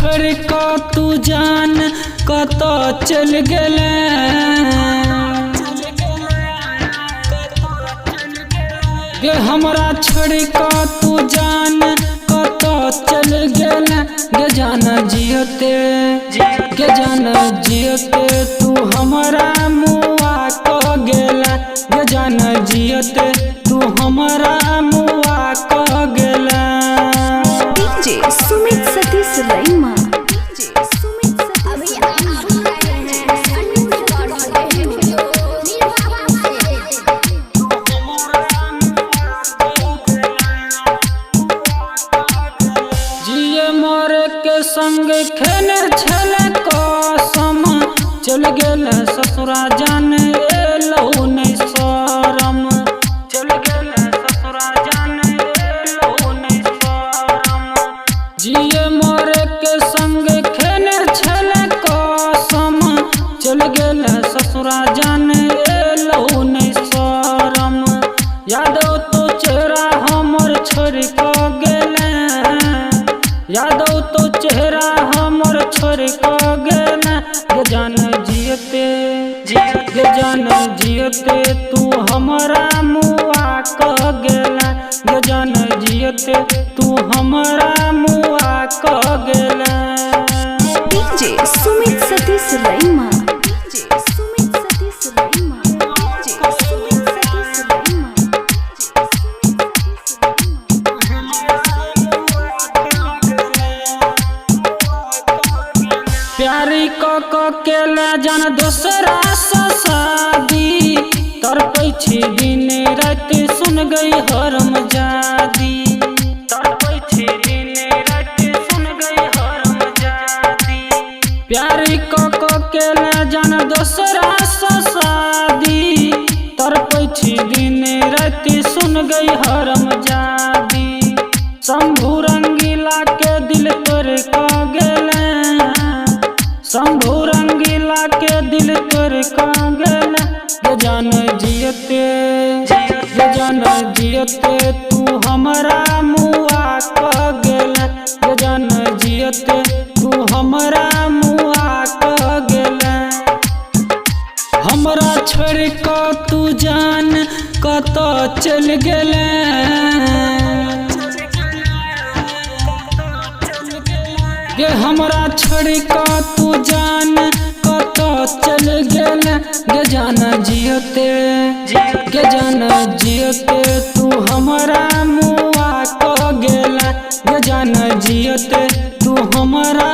छोड़ का तू जान कत चल गेले गे हमरा छोड़ का तू जान कत चल गेले गे जान जियते गे जान जियते तू हमरा मुआ क गेला गे जान जियते तू हमरा मुआ क गेला। डीजे सुमित सतीश रईमा। जिए मरे के संग खेले छले कसम चल गेल ससुरा जान एलहु नहीं शरम चल गेल ससुरा जान एलहु नहीं शरम। जिए मरे के संग खेले छले कसम चल गेल ससुरा जान एलहु नहीं शरम। यादव तो चेहरा हमर छोड़ क गेले यादव तो चेहरा हमर छोड़ क गेले गे जान जियते गे जान जियते तू हमरा मुआ क गेला गे जान जियते तू हमरा मुआ क गेला। DJ Sumit Satish रईमा। DJ Sumit Satish रईमा। DJ Sumit Satish रईमा। प्यारी क केला जान दोसरा से शादी तड़पै छी दिन रात सुन गई हरम जादी तड़पै छी दिन रात सुन गई हरम जादी। प्यारी क केला जान दोसरा से शादी तड़पै छी दिन रात सुन गई हरम जादी। शंभू रंगीला के दिल तोड़ क गेले शंभू रंगीला के दिल तोड़ क गेले गे जान जियते गे जान जियते तू हमरा मुआ क गेले गे जान जियते तू हमरा मुआ क गेले। हमरा छोड़ क तू जान कत चल गेले गे हमरा छोड़ क तू जान कत चल गेले गे जान जियते गे जान जियते तू हमरा मुआ क गेला गे जान जियते तू हमरा